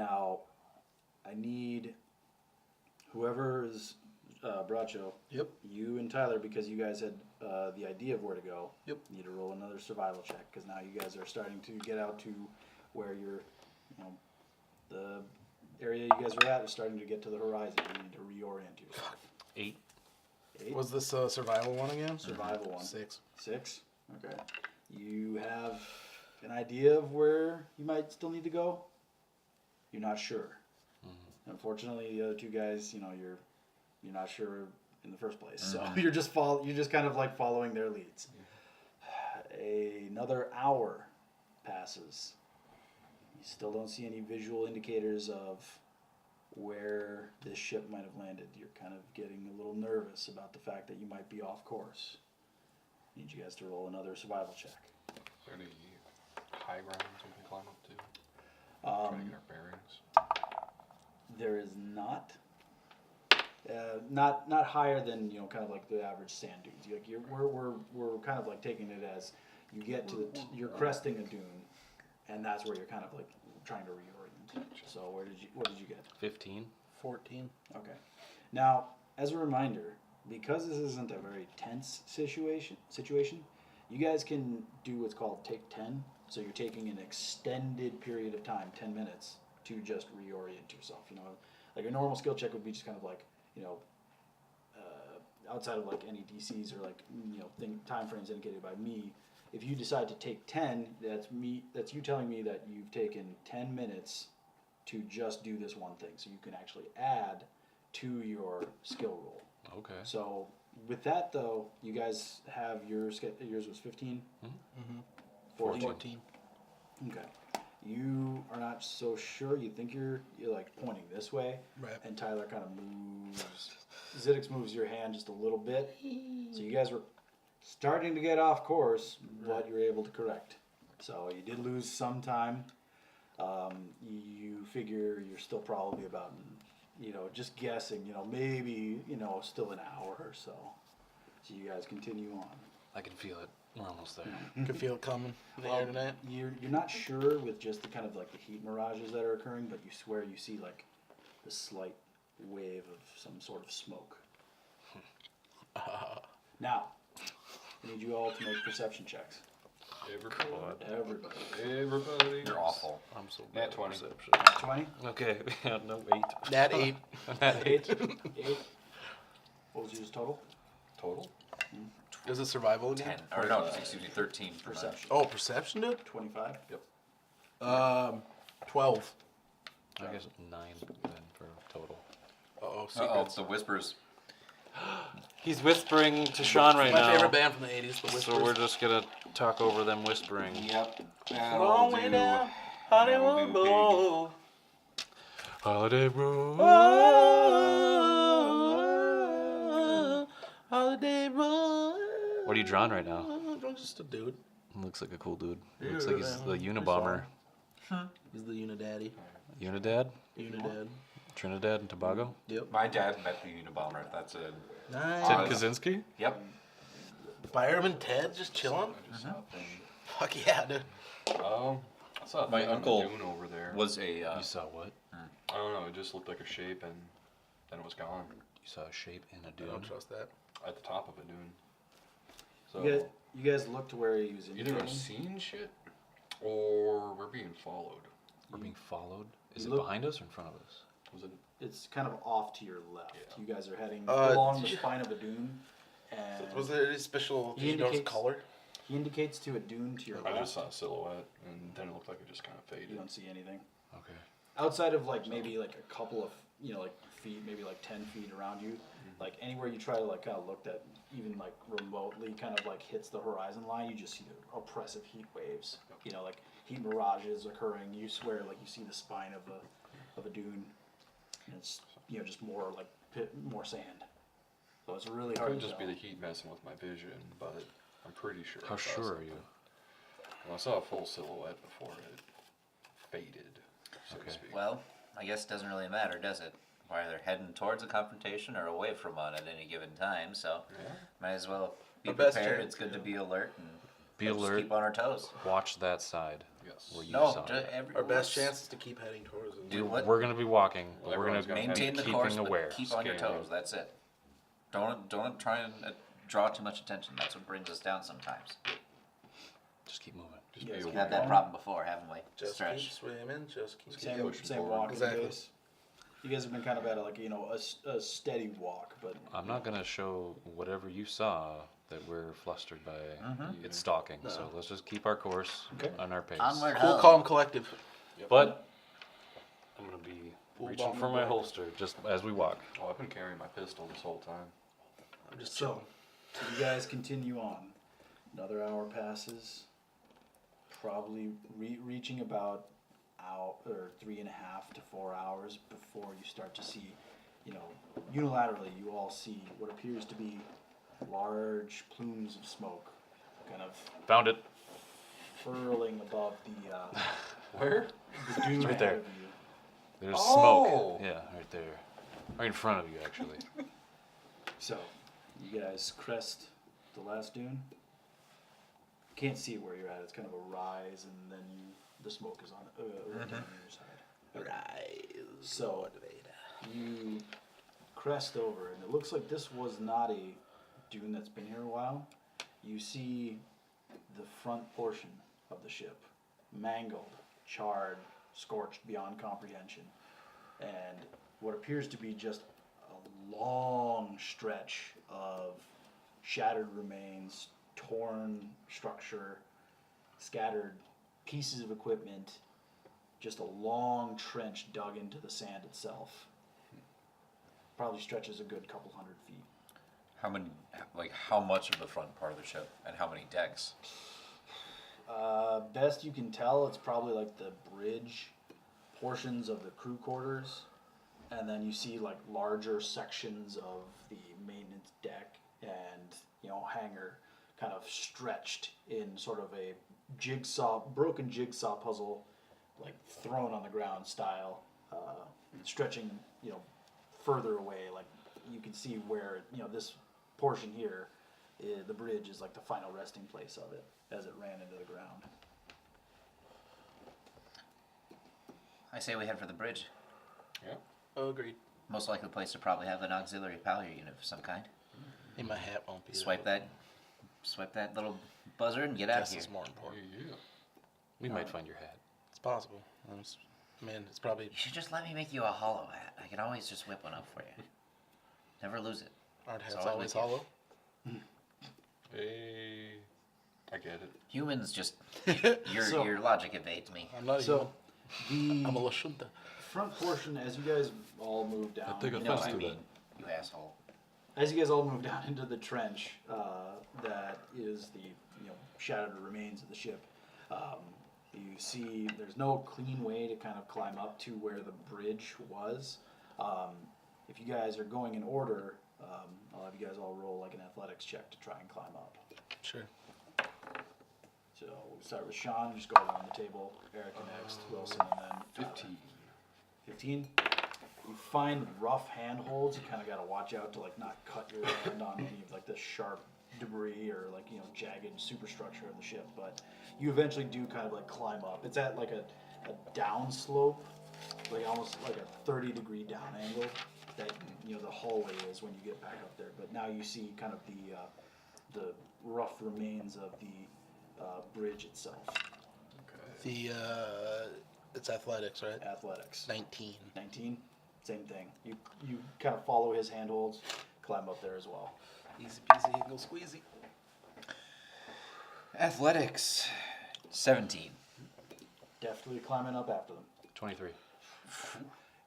Now, I need whoever's Bracho. Yep. You and Tyler, because you guys had the idea of where to go. Yep. Need to roll another survival check because now you guys are starting to get out to where you're, the area you guys are at is starting to get to the horizon. You need to reorient yourself. 8. 8. Was this a survival one again? Survival one. 6. 6. Okay. You have an idea of where you might still need to go. You're not sure. Mm-hmm. Unfortunately, the other two guys, you're not sure in the first place. So you're just kind of like following their leads. Another hour passes. You still don't see any visual indicators of where this ship might have landed. You're kind of getting a little nervous about the fact that you might be off course. Need you guys to roll another survival check. Is there any high grounds we can climb up to? Trying to get our bearings. There is not. Not higher than kind of like the average sand dunes. We're kind of like taking it as you get to you're cresting a dune, and that's where you're kind of like trying to reorient. So what did you get? 15. 14. Okay. Now, as a reminder, because this isn't a very tense situation, you guys can do what's called take 10. So you're taking an extended period of time, 10 minutes, to just reorient yourself. Like a normal skill check would be just kind of like, outside of like any DCs or like, time frames indicated by me. If you decide to take 10, that's you telling me that you've taken 10 minutes to just do this one thing. So you can actually add to your skill roll. Okay. So with that though, you guys have yours was 15? Mm-hmm. 14. Okay. You are not so sure. You think you're like pointing this way. Right. And Tyler kind of moves. Ziddix moves your hand just a little bit. So you guys were starting to get off course, but you're able to correct. So you did lose some time. You figure you're still probably about, just guessing, maybe, still an hour or so. So you guys continue on. I can feel it. We're almost there. You can feel it coming in the air tonight. You're not sure with just the kind of like the heat mirages that are occurring, but you swear you see like the slight wave of some sort of smoke. Now, I need you all to make perception checks. Everybody. You're awful. I'm so Nat bad 20. at perception. 20? Okay, no 8. That 8. Nat 8. 8. What was yours total? Total? Is it survival again? 10. Or no, excuse me, 13 for Perception. Oh, perception, dude? 25? Yep. 12. I guess 9 then for total. Uh-oh, Oh, secrets. the whispers. He's whispering to Sean right now. My favorite band from the 80s, the Whispers. So we're just gonna talk over them whispering. Yep. Long way down Hollywood Bowl. Holiday Road. Holiday Road. What are you drawing right now? I'm just a dude. Looks like a cool dude. Yeah, Looks like he's the Unabomber. He's the Unidaddy. Unidad? Unidad. Trinidad and Tobago? Yep. My dad met the Unabomber. That's a... Nice. Ted Kaczynski? Yep. Fireman Ted just chilling? Fuck yeah, dude. I saw a My thing on uncle the dune over there. Was a... You saw what? I don't know, it just looked like a shape and then it was gone. You saw a shape in a I dune? don't trust that. At the top of a dune. So, You guys looked to where he was either indicating. I've seen shit or we're being followed. We're being followed? Is it Look- behind us or in front of us? Was it? It's kind of off to your left. Yeah. You guys are heading Uh, along the spine of a dune. And Was there any special He did you notice indicates- color? he indicates to a dune to your I left. just saw a silhouette and then it looked like it just kind of You faded. don't see anything. Okay. Outside of like maybe like a couple of like feet, maybe like 10 feet around you, like anywhere you try to like kind of look that even like remotely kind of like hits the horizon line, you just see the oppressive heat waves. Like heat mirages occurring. You swear like you see the spine of a dune, and it's just more like more sand. So it's really It hard could to just tell. be the heat messing with my vision, but I'm pretty sure. How I saw sure are something. you? Well, I saw a full silhouette before it faded, so Okay. to speak. Well, I guess it doesn't really matter, does it? We're either heading towards a confrontation or away from one at any given time, so Yeah. might as well be Our best prepared. chance, It's good to yeah. be alert and Be Let's just alert. keep on our toes. Watch that side. Yes. Where you No, saw it. Our best chance is to keep heading towards it. Do what? We're gonna be walking. Well, We're gonna everyone's gotta Maintain be the course, keeping aware. but keep on your Scanning. toes. That's it. Don't try and draw too much attention. That's what brings us down sometimes. Just keep moving. Just Yes, be we We've aware. had that problem before, haven't we? Just Stretch. keep swimming, just keep Same, pushing same forward. walking Exactly. pace. You guys have been kind of at like, a steady walk, but I'm not gonna show whatever you saw that we're flustered by. Mm-hmm. It's stalking. So let's just keep our course Okay. on our pace. Onward Cool, home. calm, collective. But I'm gonna be Full reaching bomb for and my back. holster just as we walk. Oh, I've been carrying my pistol this whole time. I'm just so, chilling. you guys continue on. Another hour passes, probably reaching about hour or 3.5 to 4 hours before you start to see, unilaterally you all see what appears to be large plumes of smoke, kind of Found it. furling above the Where? the dune right ahead there. of you. There's Oh! smoke. Yeah, right there. Right in front of you, actually. So, you guys crest the last dune. Can't see where you're at. It's kind of a rise, and then the smoke is on down your side. Rise. So, you crest over, and it looks like this was not a dune that's been here a while. You see the front portion of the ship mangled, charred, scorched beyond comprehension, and what appears to be just a long stretch of shattered remains, torn structure, scattered pieces of equipment, just a long trench dug into the sand itself. Probably stretches a good couple 100 feet. How much of the front part of the ship, and how many decks? Best you can tell, it's probably like the bridge portions of the crew quarters, and then you see like larger sections of the maintenance deck and hangar, kind of stretched in sort of a broken jigsaw puzzle, like thrown on the ground style, stretching further away. Like you can see where this portion here, the bridge is like the final resting place of it as it ran into the ground. I say we head for the bridge. Yeah. Oh, agreed. Most likely place to probably have an auxiliary power unit of some kind. Hey, my hat won't be Swipe that little buzzer and get out of This here. is more important. Yeah. We might find your hat. It's possible. It's probably. You should just let me make you a hollow hat. I can always just whip one up for you. Never lose it. Aren't hats So I'm always with you. hollow? Hey, I get it. Humans just So- your logic evades me. I'm not So even. the I'm a Lashunta. front portion, as you guys all move down, take You a know offense what I to mean, you asshole. as you guys all move down into the trench that is the shattered remains of the ship, you see there's no clean way to kind of climb up to where the bridge was. If you guys are going in order, I'll have you guys all roll like an athletics check to try and climb up. Sure. So we'll start with Sean, just go around the table. Erica next, Wilson, and then 15. 15. You find rough handholds. You kind of got to watch out to like not cut your hand on any of like the sharp debris or like jagged superstructure of the ship. But you eventually do kind of like climb up. It's at like a down slope, like almost like a 30-degree down angle that the hallway is when you get back up there. But now you see kind of the rough remains of the bridge itself. The it's athletics, right? Athletics. 19. 19, same thing. You kind of follow his handholds, climb up there as well. Easy peasy, go squeezy. Athletics. 17. Definitely climbing up after them. 23.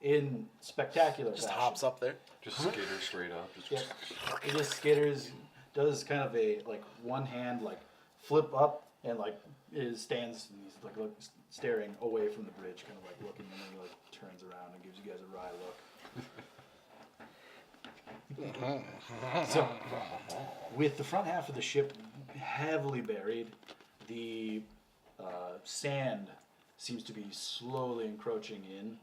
In spectacular Just fashion. hops up there. Just skitter straight up. Just Yep. It just skitters, does kind of a like one hand like flip up and like stands and he's like staring away from the bridge, kind of like looking, and then he like turns around and gives you guys a wry look. So, with the front half of the ship heavily buried, the sand seems to be slowly encroaching in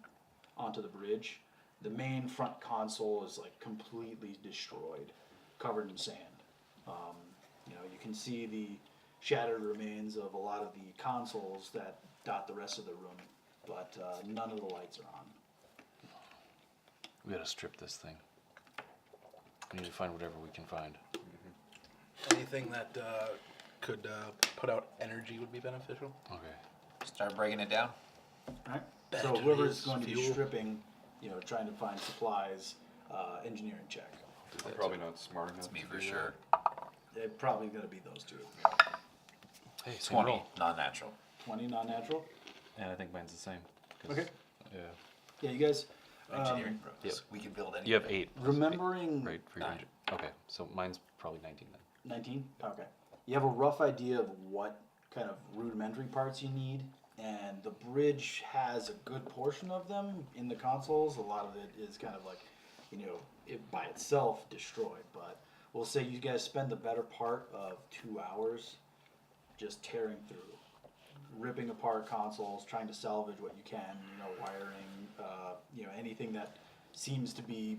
onto the bridge. The main front console is like completely destroyed, covered in sand. You can see shattered remains of a lot of the consoles that dot the rest of the room, but none of the lights are on. We gotta strip this thing. We need to find whatever we can find. Anything that could put out energy would be beneficial. Okay. Start breaking it down. Right. So Batteries, whoever's going to be fuel. stripping, trying to find supplies, engineering check. I'm probably not smart enough. That's me to for do sure. They're probably going to be those two. Hey, same 20, roll. non-natural. 20 non-natural. And I think mine's the same. 'cause- Okay. Yeah. Yeah, you guys. Engineering pros. yep. We can build anything. You have 8. Remembering Right, for your 9. Okay, so mine's probably 19 then. 19? Okay. You have a rough idea of what kind of rudimentary parts you need, and the bridge has a good portion of them in the consoles. A lot of it is kind of like, it by itself destroyed, but we'll say you guys spend the better part of 2 hours just tearing through, ripping apart consoles, trying to salvage what you can, wiring, anything that seems to be,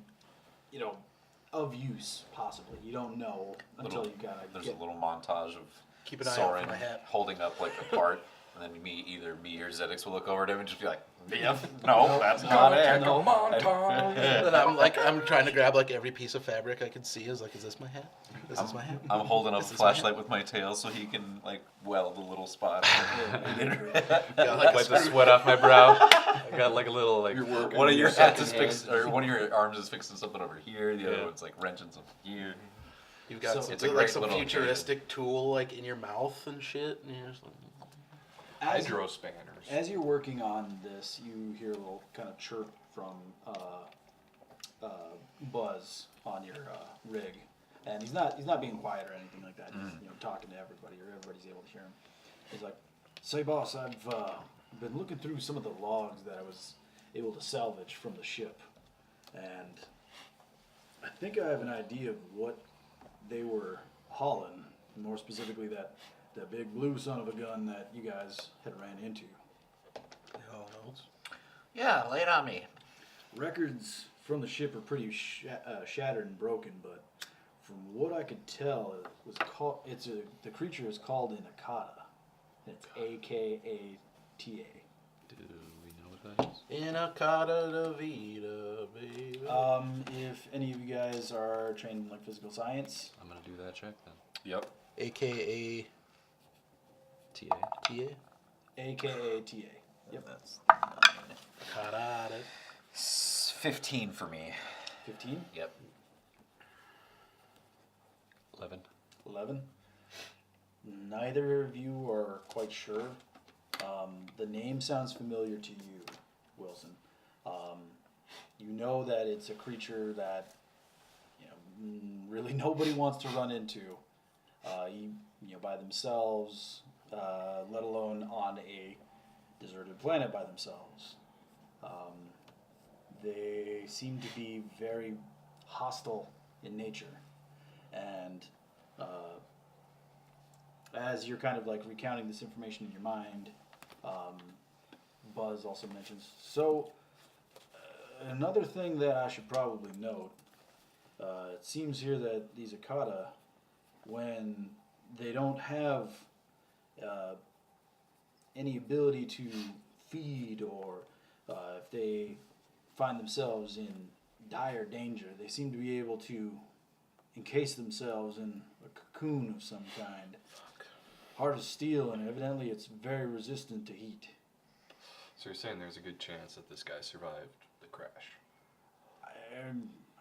of use, possibly. You don't know until you gotta There's get a little montage of Keep an eye out Soren for my hat. holding up like a part, and then either me or Zedix will look over at him and just be like, "Yep, no, that's not it." no. And I'm trying to grab like every piece of fabric I can see. Is this my hat? Is this my hat? I'm holding up a This is my flashlight with my tail so he can like weld a little spot. Yeah, like Wipe the sweat off my brow. I got like a little like. You're working. One of your second hats is hand. fixed, or one of your arms is fixing something over here. The other Yeah. one's like wrenching something here. You've got So- some, It's a like great some little futuristic tool like in your mouth and shit. And you're just like, As, Hydro spanners. as you're working on this, you hear a little kind of chirp from Buzz on your rig, and he's not being quiet or anything like that. He's talking to everybody, or everybody's able to hear him. He's like, "Say, boss, I've been looking through some of the logs that I was able to salvage from the ship, and I think I have an idea of what they were hauling. More specifically, that big blue son of a gun that you guys had ran into. oh no. Yeah, lay it on me. Records from the ship are pretty shattered and broken, but from what I could tell, it was called. The creature is called an Akata. It's Akata. Do we know what that is? In a Cata de Vida, baby. If any of you guys are trained in like physical science, I'm gonna do that check then. Yep. AKA TA. TA. Akata. Yep. That's Cata. 15 for me. 15, Yep. 11. 11. Neither of you are quite sure. The name sounds familiar to you, Wilson. You know that it's a creature that really nobody wants to run into, by themselves, let alone on a deserted planet by themselves. They seem to be very hostile in nature, and as you're kind of like recounting this information in your mind, Buzz also mentions, so another thing that I should probably note, it seems here that these Akata, when they don't have any ability to feed, or if they find themselves in dire danger, they seem to be able to encase themselves in a cocoon of some kind. Hard as steel, and evidently it's very resistant to heat. So you're saying there's a good chance that this guy survived the crash?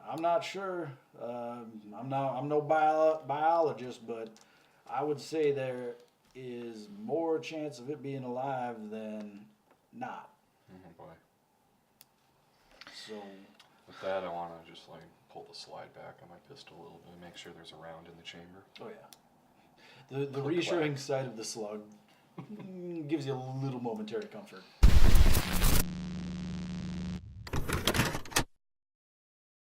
I'm not sure. I'm no biologist, but I would say there is more chance of it being alive than not. Oh boy. So With that, I want to just like pull the slide back on my pistol a little bit and make sure there's a round in the chamber. oh yeah, the reassuring side of the slug gives you a little momentary comfort.